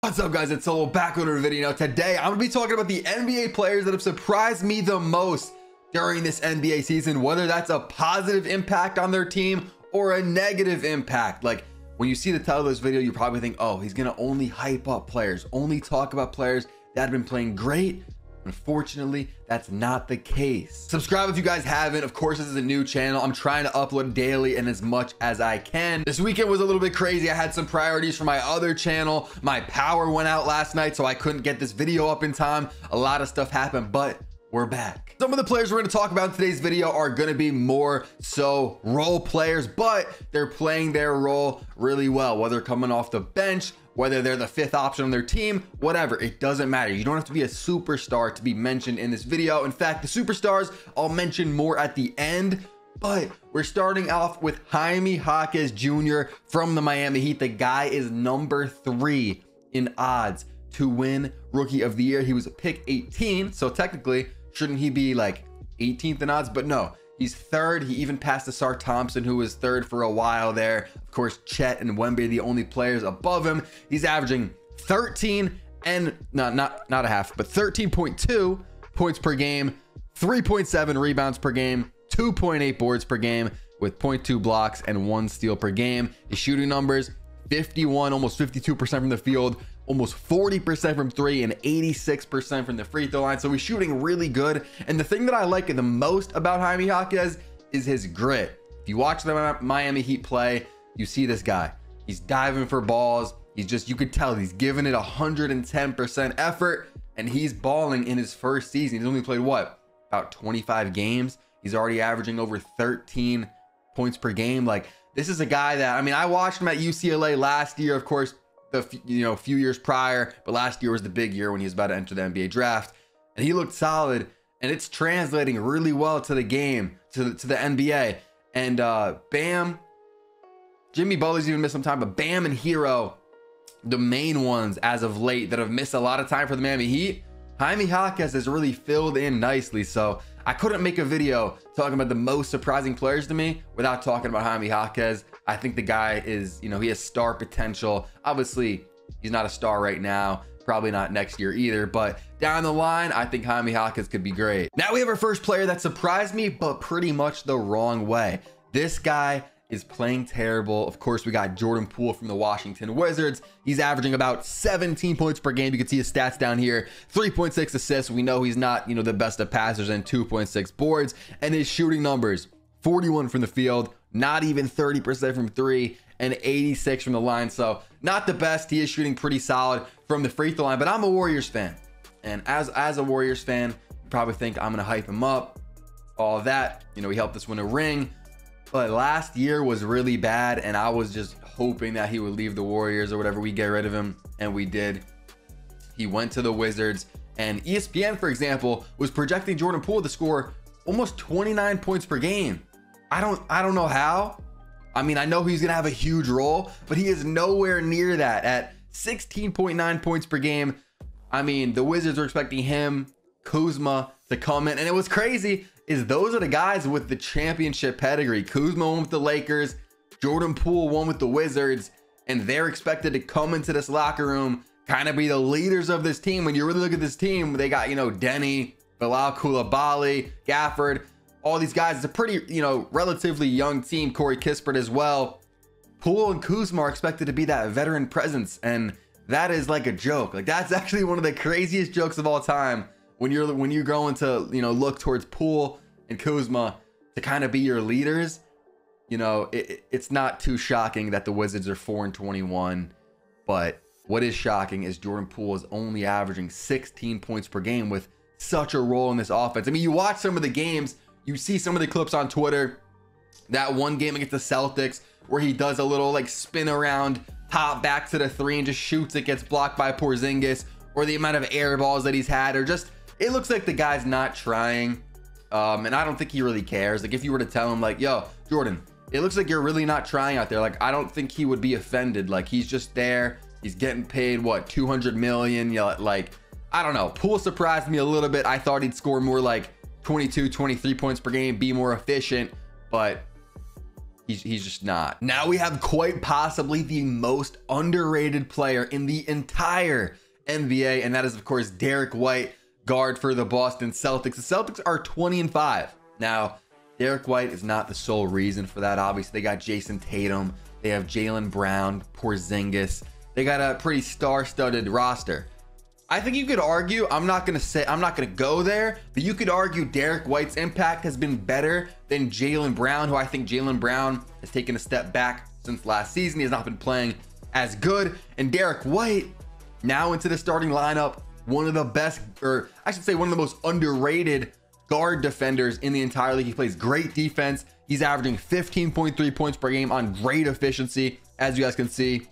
What's up, guys? It's Solo back with a video. Today I'm gonna be talking about the NBA players that have surprised me the most during this NBA season, whether that's a positive impact on their team or a negative impact. Like, when you see the title of this video, you probably think, oh, he's gonna only hype up players, only talk about players that have been playing great. Unfortunately, that's not the case. Subscribe if you guys haven't. Of course, this is a new channel. I'm trying to upload daily and as much as I can. This weekend was a little bit crazy. I had some priorities for my other channel. My power went out last night, so I couldn't get this video up in time. A lot of stuff happened, but we're back. Some of the players we're going to talk about in today's video are going to be more so role players, but they're playing their role really well, whether coming off the bench, whether they're the fifth option on their team, whatever, it doesn't matter. You don't have to be a superstar to be mentioned in this video. In fact, the superstars I'll mention more at the end, but we're starting off with Jaime Jaquez Jr. from the Miami Heat. The guy is number 3 in odds to win Rookie of the Year. He was pick 18, so technically, shouldn't he be like 18th in odds? But no, he's 3rd. He even passed Asar Thompson, who was 3rd for a while there. Of course, Chet and Wemby are the only players above him. He's averaging 13 and not a half, but 13.2 points per game, 3.7 rebounds per game, 2.8 boards per game, with 0.2 blocks and 1 steal per game. His shooting numbers, 51, almost 52% from the field, almost 40% from 3 and 86% from the free throw line. So he's shooting really good. And the thing that I like the most about Jaime Jaquez is his grit. If you watch the Miami Heat play, you see this guy. He's diving for balls. He's just, you could tell he's giving it 110% effort, and he's balling in his first season. He's only played what, about 25 games. He's already averaging over 13 points per game. Like, this is a guy that, I mean, I watched him at UCLA last year, of course, the few years prior, but last year was the big year when he was about to enter the NBA draft, and he looked solid, and it's translating really well to the game, to the NBA. And Bam, Jimmy Butler's even missed some time, but Bam and Hero, the main ones as of late that have missed a lot of time for the Miami Heat, Jaime Jaquez has really filled in nicely. So I couldn't make a video talking about the most surprising players to me without talking about Jaime Jaquez. I think the guy is, he has star potential. Obviously, he's not a star right now, probably not next year either, but down the line, I think Jaime Jaquez could be great. Now we have our first player that surprised me, but pretty much the wrong way. This guy is playing terrible. Of course, we got Jordan Poole from the Washington Wizards. He's averaging about 17 points per game. You can see his stats down here. 3.6 assists. We know he's not, the best of passers, and 2.6 boards. And his shooting numbers, 41 from the field, not even 30% from 3, and 86 from the line. So not the best. He is shooting pretty solid from the free throw line, but I'm a Warriors fan. And as a Warriors fan, you probably think I'm going to hype him up, all that. He helped us win a ring. But last year was really bad, and I was just hoping that he would leave the Warriors or whatever. We get rid of him, and we did. He went to the Wizards, and ESPN, for example, was projecting Jordan Poole to score almost 29 points per game. I don't know how. I mean, I know he's gonna have a huge role, but he is nowhere near that at 16.9 points per game. I mean, the Wizards were expecting him, Kuzma, to come in, and it was crazy. Those are the guys with the championship pedigree. Kuzma won with the Lakers, Jordan Poole won with the Wizards, and they're expected to come into this locker room, kind of be the leaders of this team. When you really look at this team, they got, Denny, Bilal Coulibaly, Gafford, all these guys. It's a pretty, relatively young team. Corey Kispert as well. Poole and Kuzma are expected to be that veteran presence, and that is like a joke. Like, that's actually one of the craziest jokes of all time. When you're going to, look towards Poole and Kuzma to kind of be your leaders, it's not too shocking that the Wizards are 4-21. But what is shocking is Jordan Poole is only averaging 16 points per game with such a role in this offense. I mean, you watch some of the games, you see some of the clips on Twitter, that one game against the Celtics where he does a little like spin around, hop back to the 3 and just shoots. It gets blocked by Porzingis, or the amount of air balls that he's had, or just, it looks like the guy's not trying. And I don't think he really cares. Like, if you were to tell him like, yo, Jordan, it looks like you're really not trying out there, like, I don't think he would be offended. Like, he's just there. He's getting paid, what, 200 million? Like, I don't know. Poole surprised me a little bit. I thought he'd score more like 22, 23 points per game, be more efficient. But He's just not. Now we have quite possibly the most underrated player in the entire NBA, and that is, of course, Derek White, guard for the Boston Celtics. The Celtics are 20-5. Now, Derek White is not the sole reason for that. Obviously, they got Jason Tatum. They have Jaylen Brown, Porzingis. They got a pretty star-studded roster. I think you could argue, I'm not going to go there, but you could argue Derek White's impact has been better than Jaylen Brown, who I think Jaylen Brown has taken a step back since last season. He has not been playing as good. And Derek White, now into the starting lineup, one of the best, or I should say one of the most underrated guard defenders in the entire league. He plays great defense. He's averaging 15.3 points per game on great efficiency. As you guys can see,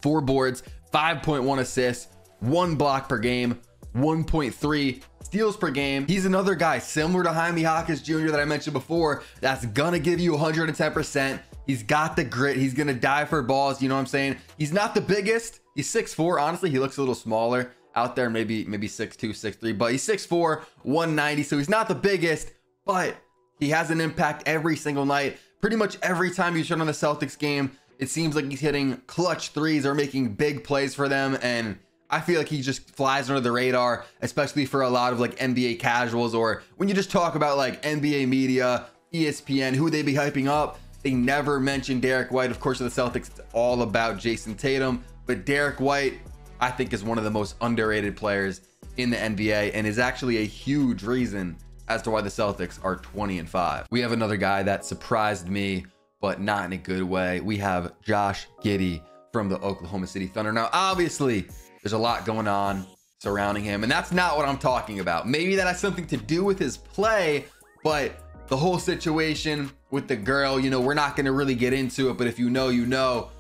4 boards, 5.1 assists, 1 block per game, 1.3 steals per game. He's another guy similar to Jaime Jaquez Jr. that I mentioned before that's gonna give you 110%. He's got the grit. He's gonna die for balls. You know what I'm saying? He's not the biggest. He's 6'4". Honestly, he looks a little smaller out there, maybe 6'2", 6'3", but he's 6'4", 190. So he's not the biggest, but he has an impact every single night. Pretty much every time you turn on the Celtics game, it seems like he's hitting clutch threes or making big plays for them. And I feel like he just flies under the radar, especially for a lot of like NBA casuals, or when you just talk about like NBA media, ESPN, who they be hyping up, they never mention Derek White. Of course, for the Celtics, it's all about Jason Tatum, but Derek White, I think, is one of the most underrated players in the NBA and is actually a huge reason as to why the Celtics are 20-5. We have another guy that surprised me, but not in a good way. We have Josh Giddey from the Oklahoma City Thunder. Now, obviously, there's a lot going on surrounding him, and that's not what I'm talking about. Maybe that has something to do with his play, but the whole situation with the girl, you know, we're not going to really get into it, but if you know, you know.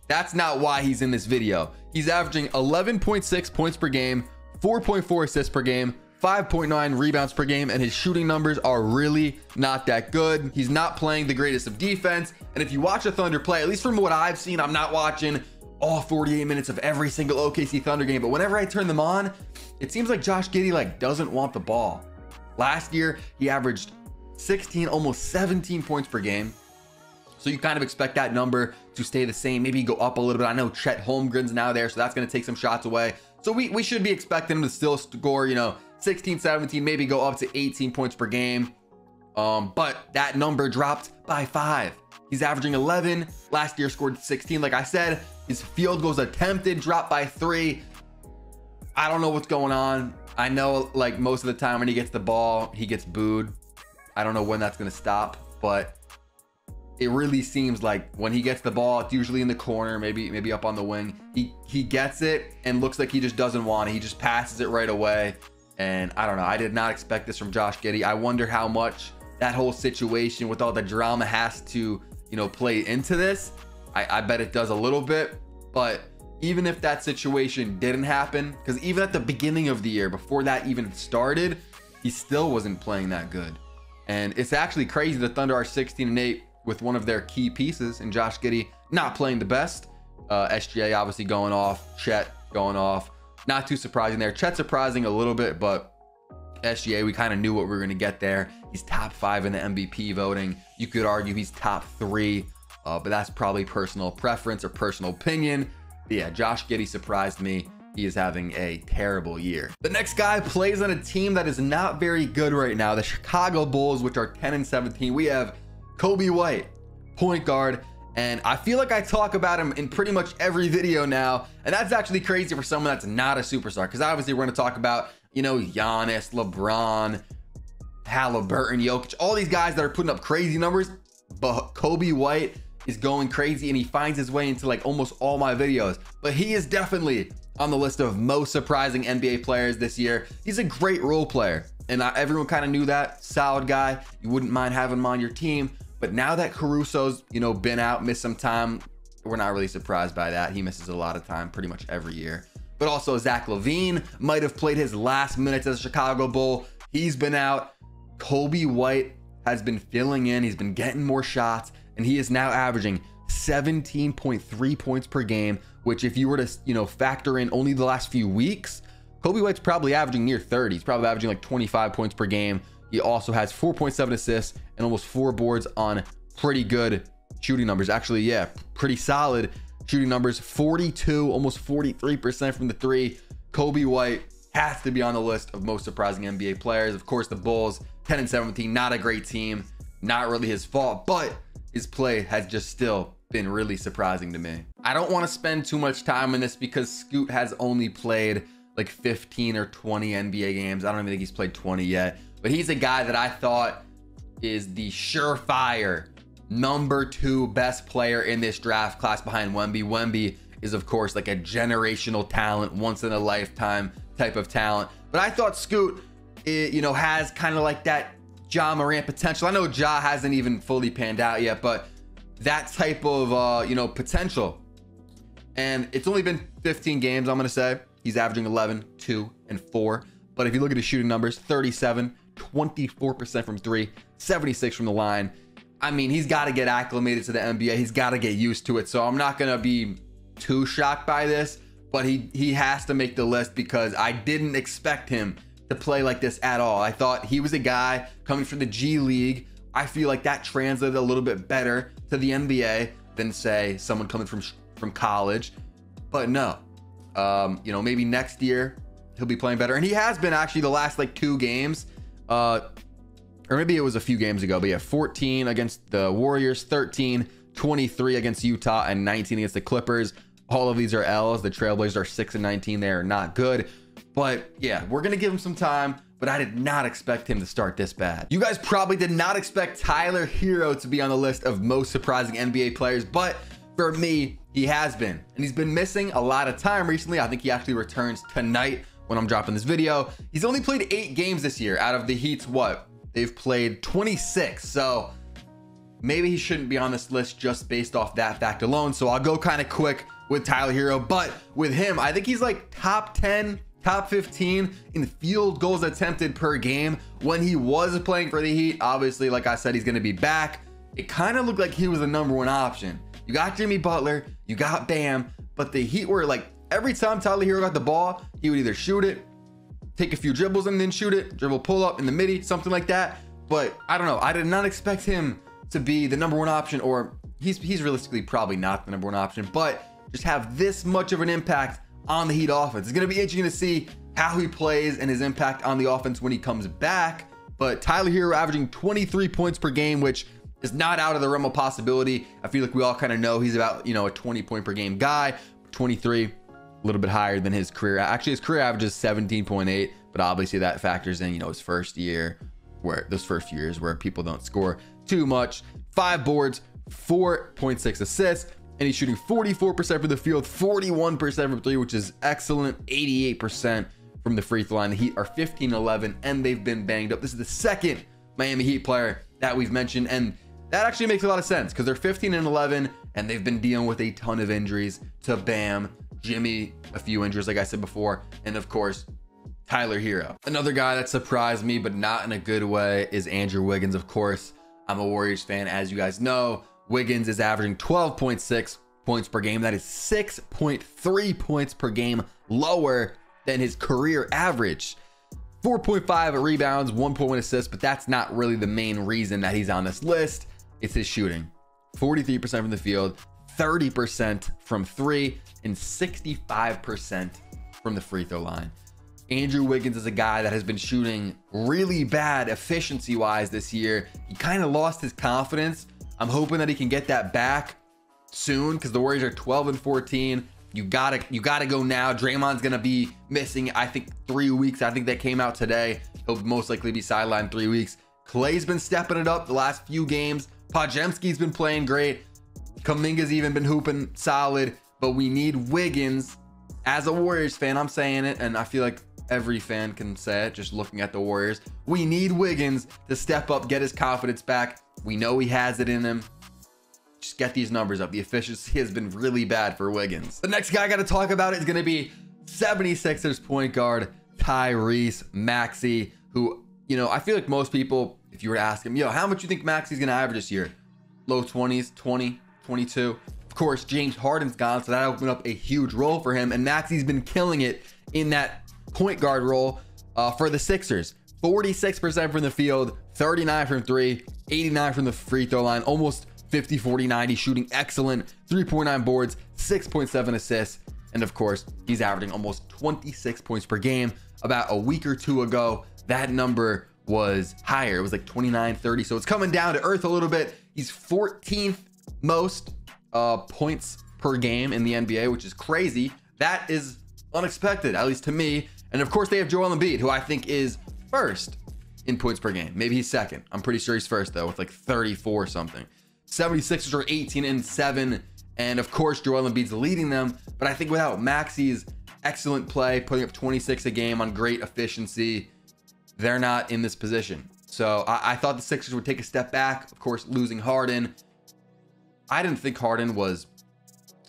That's not why he's in this video. He's averaging 11.6 points per game, 4.4 assists per game, 5.9 rebounds per game, and his shooting numbers are really not that good. He's not playing the greatest of defense, and if you watch the Thunder play, at least from what I've seen, I'm not watching all 48 minutes of every single OKC Thunder game, but whenever I turn them on, it seems like Josh Giddey like doesn't want the ball. Last year, he averaged 16, almost 17 points per game. So you kind of expect that number to stay the same, maybe go up a little bit. I know Chet Holmgren's now there, so that's going to take some shots away. So we should be expecting him to still score, you know, 16, 17, maybe go up to 18 points per game. But that number dropped by 5. He's averaging 11. Last year scored 16. Like I said, his field goals attempted dropped by 3. I don't know what's going on. I know like most of the time when he gets the ball, he gets booed. I don't know when that's going to stop, but it really seems like when he gets the ball, it's usually in the corner, maybe up on the wing. He gets it and looks like he just doesn't want it. He just passes it right away. And I don't know. I did not expect this from Josh Giddey. I wonder how much that whole situation with all the drama has to, you know, play into this. I bet it does a little bit, but even if that situation didn't happen, because even at the beginning of the year, before that even started, he still wasn't playing that good. And it's actually crazy. The Thunder are 16-8 with one of their key pieces, and Josh Giddey not playing the best. SGA obviously going off, Chet going off. Not too surprising there. Chet surprising a little bit, but SGA, we kind of knew what we were going to get there. He's top 5 in the MVP voting. You could argue he's top 3, but that's probably personal preference or personal opinion. But yeah, Josh Giddey surprised me. He is having a terrible year. The next guy plays on a team that is not very good right now, the Chicago Bulls, which are 10-17. We have Coby White, point guard, and I feel like I talk about him in pretty much every video now, and that's actually crazy for someone that's not a superstar, because obviously we're going to talk about, you know, Giannis, LeBron, Halliburton, Jokic, all these guys that are putting up crazy numbers, but Coby White is going crazy, and he finds his way into like almost all my videos. But he is definitely on the list of most surprising NBA players this year. He's a great role player, and everyone kind of knew that. Solid guy. You wouldn't mind having him on your team. But now that Caruso's, you know, been out, missed some time, we're not really surprised by that. He misses a lot of time pretty much every year. But also Zach LaVine might have played his last minutes as a Chicago Bull. He's been out. Coby White has been filling in. He's been getting more shots, and he is now averaging 17.3 points per game, which if you were to, you know, factor in only the last few weeks, Coby White's probably averaging near 30. He's probably averaging like 25 points per game. He also has 4.7 assists and almost 4 boards on pretty good shooting numbers. Actually, yeah, pretty solid shooting numbers. 42, almost 43% from the three. Kobe White has to be on the list of most surprising NBA players. Of course, the Bulls, 10-17, not a great team, not really his fault, but his play has just still been really surprising to me. I don't want to spend too much time on this because Scoot has only played like 15 or 20 NBA games. I don't even think he's played 20 yet, but he's a guy that I thought is the surefire #2 best player in this draft class behind Wemby. Wemby is of course like a generational talent, once in a lifetime type of talent, but I thought Scoot, you know, has kind of like that Ja Morant potential. I know Ja hasn't even fully panned out yet, but that type of you know, potential. And it's only been 15 games, I'm gonna say. He's averaging 11, 2, and 4. But if you look at his shooting numbers, 37, 24% from three, 76 from the line. I mean, he's got to get acclimated to the NBA. He's got to get used to it. So I'm not gonna be too shocked by this, but he has to make the list because I didn't expect him to play like this at all. I thought he was a guy coming from the G League. I feel like that translated a little bit better to the NBA than say someone coming from college, but no, you know, maybe next year he'll be playing better. And he has been actually the last like 2 games, or maybe it was a few games ago, but yeah, 14 against the Warriors, 13, 23 against Utah, and 19 against the Clippers. All of these are L's. The Trailblazers are 6-19. They're not good, but yeah, we're gonna give him some time. But I did not expect him to start this bad. You guys probably did not expect Tyler Hero to be on the list of most surprising NBA players, but for me, he has been. And he's been missing a lot of time recently. I think he actually returns tonight when I'm dropping this video. He's only played 8 games this year out of the Heat's what? They've played 26. So maybe he shouldn't be on this list just based off that fact alone. So I'll go kind of quick with Tyler Hero, but with him, I think he's like top 10, top 15 in field goals attempted per game. When he was playing for the Heat, obviously, like I said, he's going to be back. It kind of looked like he was the #1 option. You got Jimmy Butler, you got Bam, but the Heat were like, every time Tyler Hero got the ball, he would either shoot it, take a few dribbles and then shoot it, dribble pull up in the midi, something like that. But I don't know, I did not expect him to be the #1 option, or he's realistically probably not the #1 option, but just have this much of an impact on the Heat offense. It's going to be interesting to see how he plays and his impact on the offense when he comes back. But Tyler Hero averaging 23 points per game, which is not out of the realm of possibility. I feel like we all kind of know he's about, you know, a 20 point per game guy. 23, a little bit higher than his career. Actually, his career average is 17.8, but obviously that factors in, you know, his first year, where those first few years where people don't score too much. 5 boards, 4.6 assists. And he's shooting 44% from the field, 41% from three, which is excellent. 88% from the free throw line. The Heat are 15-11, and they've been banged up. This is the second Miami Heat player that we've mentioned, and that actually makes a lot of sense because they're 15-11, and they've been dealing with a ton of injuries to Bam, Jimmy, a few injuries, like I said before, and of course, Tyler Hero. Another guy that surprised me, but not in a good way, is Andrew Wiggins. Of course, I'm a Warriors fan, as you guys know. Wiggins is averaging 12.6 points per game. That is 6.3 points per game lower than his career average. 4.5 rebounds, 1.1 assists, but that's not really the main reason that he's on this list. It's his shooting. 43% from the field, 30% from three, and 65% from the free throw line. Andrew Wiggins is a guy that has been shooting really bad efficiency-wise this year. He kind of lost his confidence. I'm hoping that he can get that back soon because the Warriors are 12-14. You gotta go now. Draymond's gonna be missing, I think, 3 weeks. I think that came out today. He'll most likely be sidelined 3 weeks. Clay's been stepping it up the last few games. Podziemski's been playing great. Kuminga's even been hooping solid. But we need Wiggins. As a Warriors fan, I'm saying it, and I feel like every fan can say it just looking at the Warriors. We need Wiggins to step up, get his confidence back. We know he has it in him. Just get these numbers up. The efficiency has been really bad for Wiggins. The next guy I got to talk about is going to be 76ers point guard Tyrese Maxey, who, you know, I feel like most people, if you were to ask him, yo, how much you think Maxey's going to average this year? Low 20s, 20, 22. Of course, James Harden's gone, so that opened up a huge role for him. And Maxey's been killing it in that point guard role for the Sixers. 46% from the field, 39 from three, 89 from the free throw line, almost 50, 40, 90, shooting excellent, 3.9 boards, 6.7 assists. And of course, he's averaging almost 26 points per game. About a week or two ago, that number was higher. It was like 29, 30. So it's coming down to earth a little bit. He's 14th most points per game in the NBA, which is crazy. That is unexpected, at least to me. And of course, they have Joel Embiid, who I think is first in points per game. Maybe he's second. I'm pretty sure he's first, though, with like 34 something. 76ers are 18-7. And of course, Joel Embiid's leading them. But I think without Maxi's excellent play, putting up 26 a game on great efficiency, they're not in this position. So I thought the Sixers would take a step back. Of course, losing Harden. I didn't think Harden was,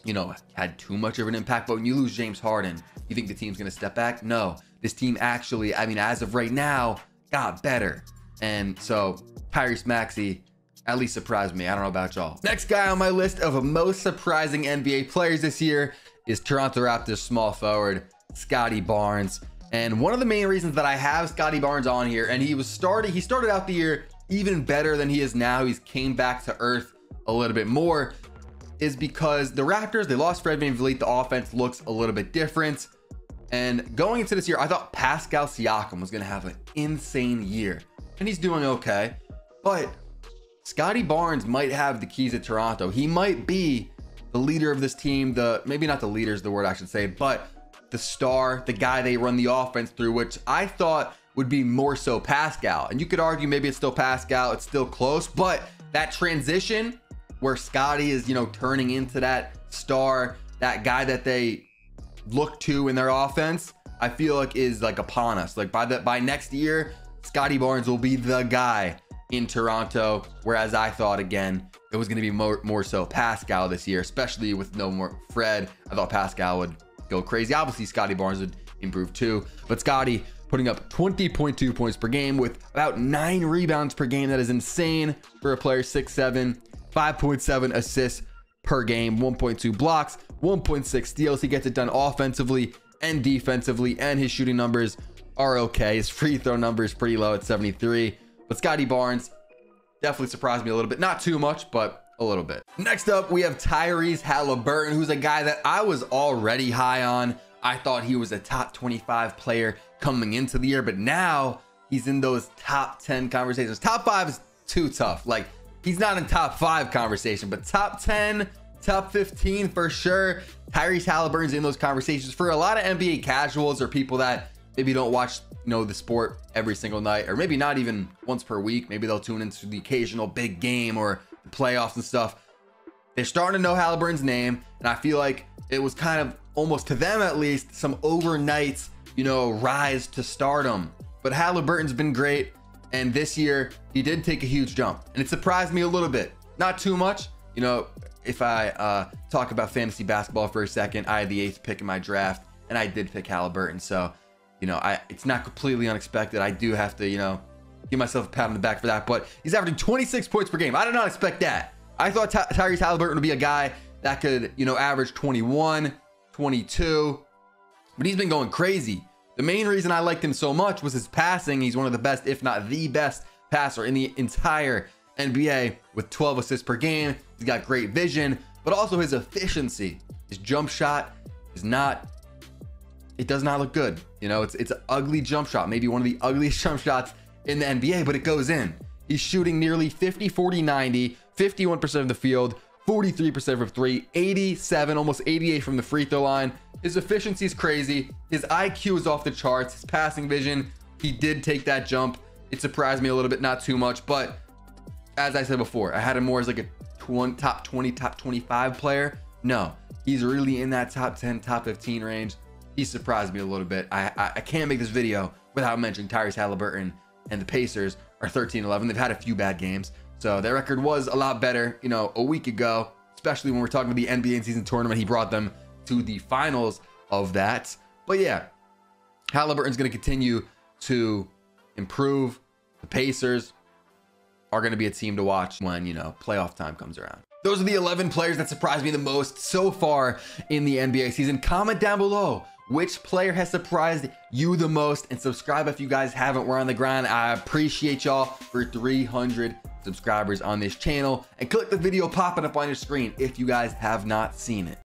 you know, had too much of an impact. But when you lose James Harden, you think the team's going to step back? No. This team actually, I mean, as of right now, got better. And so Tyrese Maxey at least surprised me. I don't know about y'all. Next guy on my list of most surprising NBA players this year is Toronto Raptors small forward Scottie Barnes. And one of the main reasons that I have Scottie Barnes on here, and he started out the year even better than he is now. He's came back to earth a little bit more, is because the Raptors, they lost Fred VanVleet. The offense looks a little bit different. And going into this year, I thought Pascal Siakam was going to have an insane year, and he's doing okay. But Scottie Barnes might have the keys to Toronto. He might be the leader of this team. Maybe not the leader is the word I should say, but the star, the guy they run the offense through, which I thought would be more so Pascal. And you could argue maybe it's still Pascal. It's still close, but that transition where Scottie is, you know, turning into that star, that guy that they look to in their offense, I feel like is like upon us. Like by next year, Scottie Barnes will be the guy in Toronto, whereas I thought, again, it was going to be more so Pascal this year, especially with no more Fred. I thought Pascal would go crazy. Obviously, Scottie Barnes would improve too, but Scottie putting up 20.2 points per game with about 9 rebounds per game. That is insane for a player 6'7", 5.7 assists per game, 1.2 blocks, 1.6 steals. He gets it done offensively and defensively, and his shooting numbers are okay. His free throw number is pretty low at 73. But Scottie Barnes definitely surprised me a little bit. Not too much, but a little bit. Next up, we have Tyrese Halliburton, who's a guy that I was already high on. I thought he was a top 25 player coming into the year, but now he's in those top 10 conversations. Top 5 is too tough. Like, he's not in top 5 conversation, but top 10, top 15 for sure. Tyrese Halliburton's in those conversations. For a lot of NBA casuals or people that maybe don't watch, you know, the sport every single night, or maybe not even once per week, maybe they'll tune into the occasional big game or the playoffs and stuff. They're starting to know Halliburton's name, and I feel like it was kind of almost, to them at least, some overnight, you know, rise to stardom. But Halliburton's been great, and this year he did take a huge jump, and it surprised me a little bit. Not too much, you know. If I talk about fantasy basketball for a second, I had the 8th pick in my draft, and I did pick Halliburton. So, you know, it's not completely unexpected. I do have to, you know, give myself a pat on the back for that. But he's averaging 26 points per game. I did not expect that. I thought Tyrese Halliburton would be a guy that could, you know, average 21, 22. But he's been going crazy. The main reason I liked him so much was his passing. He's one of the best, if not the best passer in the entire NBA with 12 assists per game. He's got great vision, but also his efficiency. His jump shot is not, it does not look good. You know, it's an ugly jump shot, maybe one of the ugliest jump shots in the NBA, but it goes in. He's shooting nearly 50, 40, 90, 51% of the field, 43% from 3, 87, almost 88 from the free throw line. His efficiency is crazy. His IQ is off the charts. His passing vision, he did take that jump. It surprised me a little bit, not too much, but as I said before, I had him more as like a top 20, top 25 player. No, he's really in that top 10, top 15 range. He surprised me a little bit. I can't make this video without mentioning Tyrese Halliburton, and the Pacers are 13-11. They've had a few bad games, so their record was a lot better, you know, a week ago, especially when we're talking about the NBA in-season tournament. He brought them to the finals of that. But yeah, Halliburton's going to continue to improve. The Pacers are going to be a team to watch when, you know, playoff time comes around. Those are the 11 players that surprised me the most so far in the NBA season. Comment down below which player has surprised you the most, and subscribe if you guys haven't. We're on the grind. I appreciate y'all for 300 subscribers on this channel and click the video popping up on your screen if you guys have not seen it.